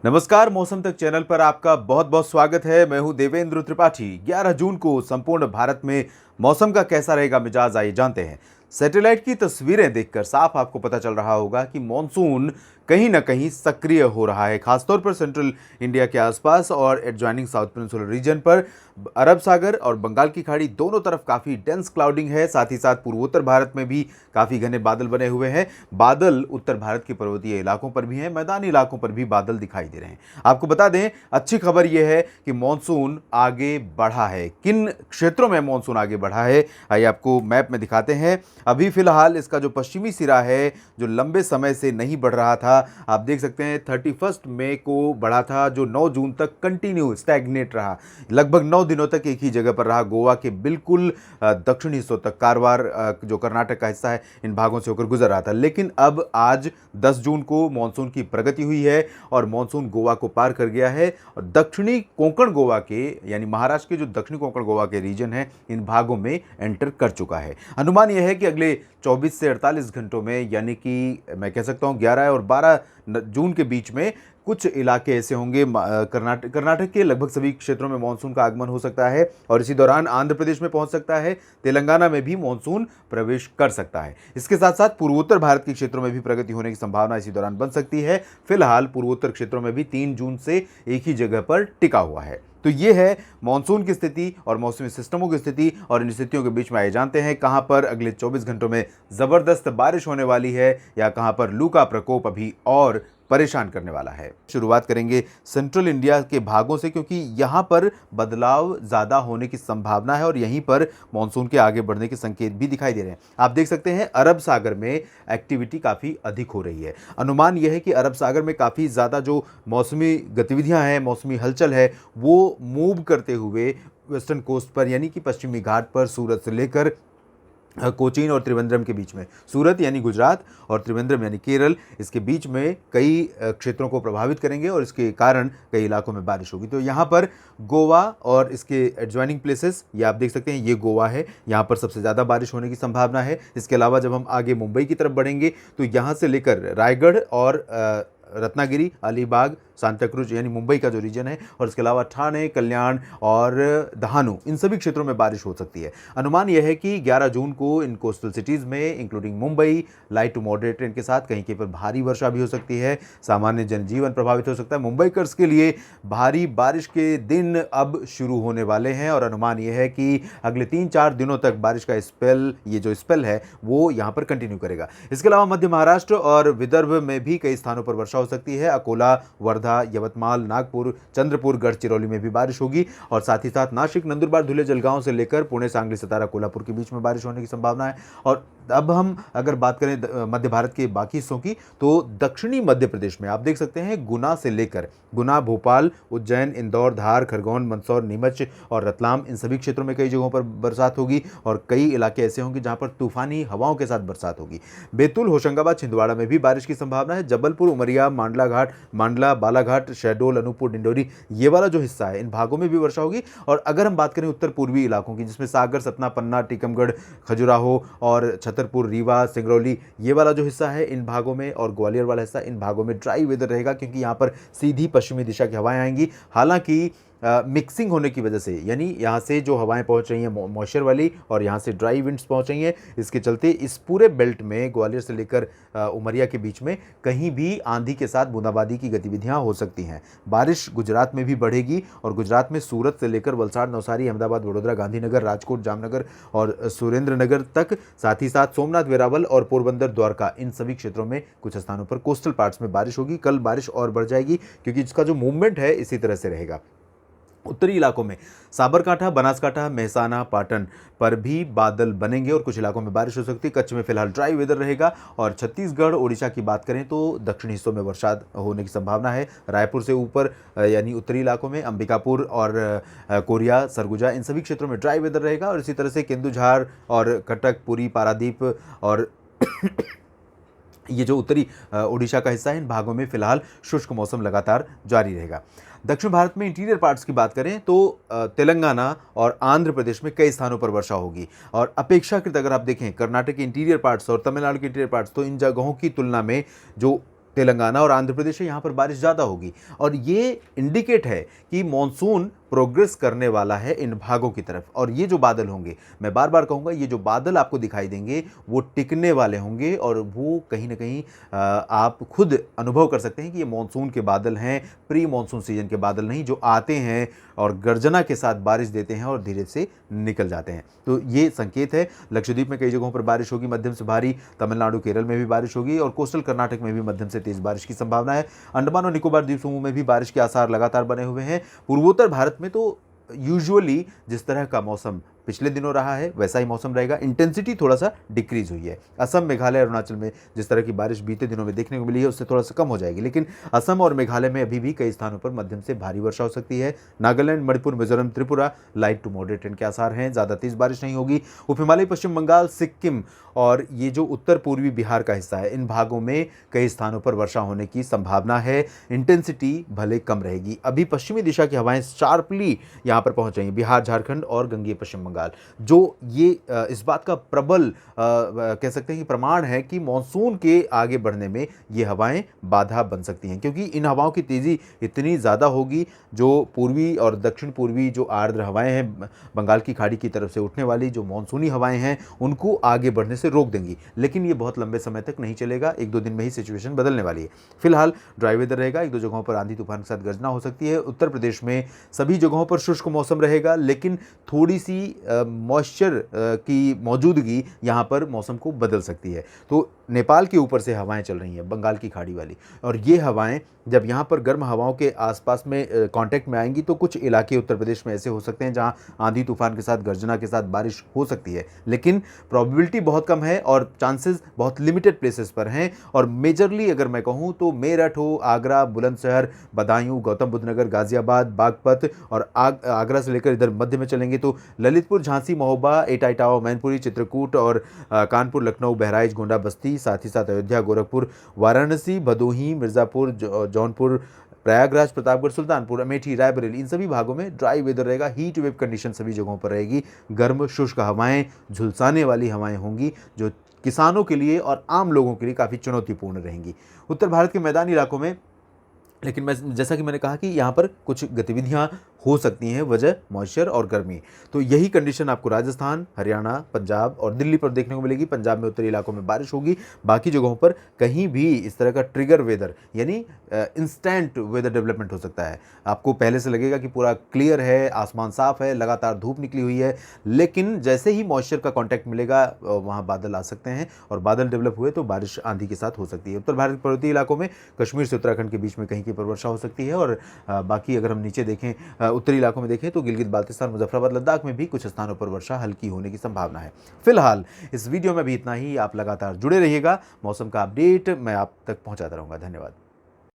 नमस्कार, मौसम तक चैनल पर आपका बहुत बहुत स्वागत है। मैं हूं देवेंद्र त्रिपाठी। 11 जून को संपूर्ण भारत में मौसम का कैसा रहेगा मिजाज, आइए जानते हैं। सैटेलाइट की तस्वीरें देखकर साफ आपको पता चल रहा होगा कि मॉनसून कहीं ना कहीं सक्रिय हो रहा है, खासतौर पर सेंट्रल इंडिया के आसपास और एडजॉइनिंग साउथ पेनिनसुलर रीजन पर। अरब सागर और बंगाल की खाड़ी दोनों तरफ काफ़ी डेंस क्लाउडिंग है, साथ ही साथ पूर्वोत्तर भारत में भी काफ़ी घने बादल बने हुए हैं। बादल उत्तर भारत के पर्वतीय इलाकों पर भी हैं, मैदानी इलाकों पर भी बादल दिखाई दे रहे हैं। आपको बता दें, अच्छी खबर यह है कि मॉनसून आगे बढ़ा है। किन क्षेत्रों में मॉनसून आगे बढ़ा है, आइए आपको मैप में दिखाते हैं। अभी फिलहाल इसका जो पश्चिमी सिरा है, जो लंबे समय से नहीं बढ़ रहा था, आप देख सकते हैं 31 मई को बढ़ा था, जो 9 जून तक कंटिन्यू स्टैग्नेट रहा, लगभग 9 दिनों तक एक ही जगह पर रहा। गोवा के बिल्कुल दक्षिणी हिस्सों तक, कारवार जो कर्नाटक का हिस्सा है, इन भागों से होकर गुजर रहा था। लेकिन अब आज 10 जून को मॉनसून की प्रगति हुई है और मॉनसून गोवा को पार कर गया है और दक्षिणी कोंकण गोवा के, यानी महाराष्ट्र के जो दक्षिणी कोंकण गोवा के रीजन है, इन भागों में एंटर कर चुका है। अनुमान यह है कि अगले 24 से 48 घंटों में, यानी कि मैं कह सकता हूं 11 और 12 जून के बीच में, कुछ इलाके ऐसे होंगे, कर्नाटक के लगभग सभी क्षेत्रों में मानसून का आगमन हो सकता है और इसी दौरान आंध्र प्रदेश में पहुंच सकता है। तेलंगाना में भी मानसून प्रवेश कर सकता है। इसके साथ साथ पूर्वोत्तर भारत के क्षेत्रों में भी प्रगति होने की संभावना इसी दौरान बन सकती है। फिलहाल पूर्वोत्तर क्षेत्रों में भी 3 जून से एक ही जगह पर टिका हुआ है। तो ये है मॉनसून की स्थिति और मौसमी सिस्टमों की स्थिति, और इन स्थितियों के बीच में आइए जानते हैं कहां पर अगले 24 घंटों में जबरदस्त बारिश होने वाली है या कहां पर लू का प्रकोप अभी और परेशान करने वाला है। शुरुआत करेंगे सेंट्रल इंडिया के भागों से, क्योंकि यहां पर बदलाव ज़्यादा होने की संभावना है और यहीं पर मानसून के आगे बढ़ने के संकेत भी दिखाई दे रहे हैं। आप देख सकते हैं अरब सागर में एक्टिविटी काफ़ी अधिक हो रही है। अनुमान यह है कि अरब सागर में काफ़ी ज़्यादा जो मौसमी गतिविधियां हैं, मौसमी हलचल है, वो मूव करते हुए वेस्टर्न कोस्ट पर, यानी कि पश्चिमी घाट पर, सूरत से लेकर कोचीन और त्रिवेंद्रम के बीच में, सूरत यानी गुजरात और त्रिवेंद्रम यानी केरल, इसके बीच में कई क्षेत्रों को प्रभावित करेंगे और इसके कारण कई इलाकों में बारिश होगी। तो यहाँ पर गोवा और इसके एडजॉइनिंग प्लेसेस, ये आप देख सकते हैं, ये गोवा है, यहाँ पर सबसे ज़्यादा बारिश होने की संभावना है। इसके अलावा जब हम आगे मुंबई की तरफ बढ़ेंगे तो यहाँ से लेकर रायगढ़ और रत्नागिरी, अलीबाग, सांताक्रूज यानी मुंबई का जो रीजन है, और इसके अलावा ठाणे, कल्याण और दहानू, इन सभी क्षेत्रों में बारिश हो सकती है। अनुमान यह है कि 11 जून को इन कोस्टल सिटीज़ में, including Mumbai, light to moderate rain के साथ कहीं कहीं पर भारी वर्षा भी हो सकती है। सामान्य जनजीवन प्रभावित हो सकता है। मुंबईकर्स के लिए भारी बारिश के दिन अब शुरू होने वाले हैं और अनुमान यह है कि अगले 3-4 दिनों तक बारिश का स्पेल, ये जो स्पेल है, वो यहाँ पर कंटिन्यू करेगा। इसके अलावा मध्य महाराष्ट्र और विदर्भ में भी कई स्थानों पर वर्षा हो सकती है। अकोला, वर्धा, यवतमाल, नागपुर, चंद्रपुर, गढ़चिरौली में भी बारिश होगी और साथ ही साथ नासिक, नंदुरबार, धुले, जलगांव से लेकर पुणे, सांगली, सतारा, कोल्हापुर के बीच में बारिश होने की संभावना है। और अब हम अगर बात करें मध्य भारत के बाकी हिस्सों की, तो दक्षिणी मध्य प्रदेश में आप देख सकते हैं गुना से लेकर, गुना, भोपाल, उज्जैन, इंदौर, धार, खरगोन, मंदसौर, नीमच और रतलाम, इन सभी क्षेत्रों में कई जगहों पर बरसात होगी और कई इलाके ऐसे होंगे जहां पर तूफानी हवाओं के साथ बरसात होगी। बैतूल, होशंगाबाद, छिंदवाड़ा में भी बारिश की संभावना है। जबलपुर, उमरिया, मांडला, बालाघाट, शहडोल, अनूपपुर, डिंडोरी, ये वाला जो हिस्सा है, इन भागों में भी वर्षा होगी। और अगर हम बात करें उत्तर पूर्वी इलाकों की, जिसमें सागर, सतना, पन्ना, टीकमगढ़, खजुराहो और छतरपुर, रीवा, सिंगरौली, ये वाला जो हिस्सा है, इन भागों में, और ग्वालियर वाला हिस्सा, इन भागों में ड्राई वेदर रहेगा, क्योंकि यहाँ पर सीधी पश्चिमी दिशा की हवाएं आएंगी। हालांकि मिक्सिंग होने की वजह से, यानी यहाँ से जो हवाएं पहुँच रही हैं मॉइस्चर वाली और यहाँ से ड्राई विंड्स पहुँच रही हैं, इसके चलते इस पूरे बेल्ट में, ग्वालियर से लेकर उमरिया के बीच में, कहीं भी आंधी के साथ बूंदाबांदी की गतिविधियाँ हो सकती हैं। बारिश गुजरात में भी बढ़ेगी और गुजरात में सूरत से लेकर वलसाड़, नवसारी, अहमदाबाद, वडोदरा, गांधीनगर, राजकोट, जामनगर और सुरेंद्रनगर तक, साथ ही साथ सोमनाथ, वेरावल और पोरबंदर, द्वारका, इन सभी क्षेत्रों में कुछ स्थानों पर कोस्टल पार्ट्स में बारिश होगी। कल बारिश और बढ़ जाएगी, क्योंकि इसका जो मूवमेंट है इसी तरह से रहेगा। उत्तरी इलाकों में साबरकांठा, बनासकांठा, मेहसाना, पाटन पर भी बादल बनेंगे और कुछ इलाकों में बारिश हो सकती है। कच्छ में फिलहाल ड्राई वेदर रहेगा और छत्तीसगढ़, ओडिशा की बात करें तो दक्षिणी हिस्सों में वर्षा होने की संभावना है। रायपुर से ऊपर यानी उत्तरी इलाकों में अंबिकापुर और कोरिया, सरगुजा, इन सभी क्षेत्रों में ड्राई वेदर रहेगा और इसी तरह से केंदुझार और कटक, पुरी, पारादीप और ये जो उत्तरी ओडिशा का हिस्सा है, इन भागों में फिलहाल शुष्क मौसम लगातार जारी रहेगा। दक्षिण भारत में इंटीरियर पार्ट्स की बात करें तो तेलंगाना और आंध्र प्रदेश में कई स्थानों पर वर्षा होगी और अपेक्षाकृत अगर आप देखें कर्नाटक के इंटीरियर पार्ट्स और तमिलनाडु के इंटीरियर पार्ट्स, तो इन जगहों की तुलना में जो तेलंगाना और आंध्र प्रदेश है, यहाँ पर बारिश ज़्यादा होगी और ये इंडिकेट है कि मॉनसून प्रोग्रेस करने वाला है इन भागों की तरफ। और ये जो बादल होंगे, मैं बार बार कहूँगा, ये जो बादल आपको दिखाई देंगे वो टिकने वाले होंगे और वो कहीं ना कहीं आप खुद अनुभव कर सकते हैं कि ये मॉनसून के बादल हैं, प्री मॉनसून सीजन के बादल नहीं जो आते हैं और गर्जना के साथ बारिश देते हैं और धीरे से निकल जाते हैं। तो ये संकेत है। लक्षद्वीप में कई जगहों पर बारिश होगी, मध्यम से भारी। तमिलनाडु केरल में भी बारिश होगी और कोस्टल कर्नाटक में भी मध्यम से तेज बारिश की संभावना है। अंडमान और निकोबार द्वीप समूह में भी बारिश के आसार लगातार बने हुए हैं। पूर्वोत्तर भारत में तो यूजुअली जिस तरह का मौसम पिछले दिनों रहा है वैसा ही मौसम रहेगा। इंटेंसिटी थोड़ा सा डिक्रीज हुई है। असम, मेघालय, अरुणाचल में जिस तरह की बारिश बीते दिनों में देखने को मिली है उससे थोड़ा सा कम हो जाएगी, लेकिन असम और मेघालय में अभी भी कई स्थानों पर मध्यम से भारी वर्षा हो सकती है। Nagaland, Manipur, Mizoram, Tripura light to moderate rain के आसार हैं, ज़्यादा तेज बारिश नहीं होगी। उप हिमालय, पश्चिम बंगाल, सिक्किम और ये जो उत्तर पूर्वी बिहार का हिस्सा है, इन भागों में कई स्थानों पर वर्षा होने की संभावना है। इंटेंसिटी भले कम रहेगी। अभी पश्चिमी दिशा की हवाएं शार्पली यहाँ पर पहुँच रही हैं, बिहार, झारखंड और गंगेय पश्चिम बंगाल, जो ये इस बात का प्रबल कह सकते हैं कि प्रमाण है कि मानसून के आगे बढ़ने में ये हवाएं बाधा बन सकती हैं, क्योंकि इन हवाओं की तेज़ी इतनी ज़्यादा होगी। जो पूर्वी और दक्षिण पूर्वी जो आर्द्र हवाएं हैं, बंगाल की खाड़ी की तरफ से उठने वाली जो मानसूनी हवाएं हैं, उनको आगे बढ़ने से रोक देंगी। लेकिन ये बहुत लंबे समय तक नहीं चलेगा, 1-2 दिन में ही सिचुएशन बदलने वाली है। फिलहाल ड्राई वेदर रहेगा, 1-2 जगहों पर आंधी तूफान के साथ गर्जना हो सकती है। उत्तर प्रदेश में सभी जगहों पर शुष्क मौसम रहेगा, लेकिन थोड़ी सी मॉइस्चर की मौजूदगी यहाँ पर मौसम को बदल सकती है। तो नेपाल के ऊपर से हवाएं चल रही हैं, बंगाल की खाड़ी वाली, और ये हवाएं जब यहाँ पर गर्म हवाओं के आसपास में कांटेक्ट में आएंगी तो कुछ इलाके उत्तर प्रदेश में ऐसे हो सकते हैं जहाँ आंधी तूफान के साथ, गर्जना के साथ बारिश हो सकती है, लेकिन प्रोबेबिलिटी बहुत कम है और चांसेस बहुत लिमिटेड प्लेसेस पर हैं। और मेजरली अगर मैं कहूँ तो मेरठ हो, आगरा, बुलंदशहर, बदायूं, गौतम बुद्ध नगर, गाजियाबाद, बागपत और आगरा से लेकर इधर मध्य में चलेंगे तो ललितपुर, झांसी, महोबा, एटा, इटावा, मैनपुरी, चित्रकूट और कानपुर, लखनऊ, बहराइच, गोंडा, बस्ती, साथ ही साथ अयोध्या, गोरखपुर, वाराणसी, भदोही, मिर्ज़ापुर, जौनपुर, प्रयागराज, प्रतापगढ़, सुल्तानपुर, अमेठी, रायबरेली, इन सभी भागों में ड्राई वेदर रहेगा। हीट वेव कंडीशन सभी जगहों पर रहेगी। गर्म शुष्क हवाएं, झुलसाने वाली हवाएं होंगी जो किसानों के लिए और आम लोगों के लिए काफ़ी चुनौतीपूर्ण रहेंगी। उत्तर भारत के मैदानी इलाकों में, लेकिन मैं जैसा कि मैंने कहा कि यहाँ पर कुछ गतिविधियाँ हो सकती हैं, वजह मॉइस्चर और गर्मी। तो यही कंडीशन आपको राजस्थान, हरियाणा, पंजाब और दिल्ली पर देखने को मिलेगी। पंजाब में उत्तरी इलाकों में बारिश होगी, बाकी जगहों पर कहीं भी इस तरह का ट्रिगर वेदर यानी इंस्टेंट वेदर डेवलपमेंट हो सकता है। आपको पहले से लगेगा कि पूरा क्लियर है, आसमान साफ है, लगातार धूप निकली हुई है, लेकिन जैसे ही मॉइस्चर का कॉन्टैक्ट मिलेगा वहाँ बादल आ सकते हैं और बादल डेवलप हुए तो बारिश आंधी के साथ हो सकती है। उत्तर भारत के पर्वतीय इलाकों में, कश्मीर से उत्तराखंड के बीच में कहीं पर वर्षा हो सकती है और बाकी अगर हम नीचे देखें, उत्तरी इलाकों में देखें तो गिलगित बाल्टिस्तान, मुजफ्फराबाद, लद्दाख में भी कुछ स्थानों पर वर्षा हल्की होने की संभावना है। फिलहाल इस वीडियो में भी इतना ही। आप लगातार जुड़े रहिएगा, मौसम का अपडेट मैं आप तक पहुंचाता रहूंगा। धन्यवाद।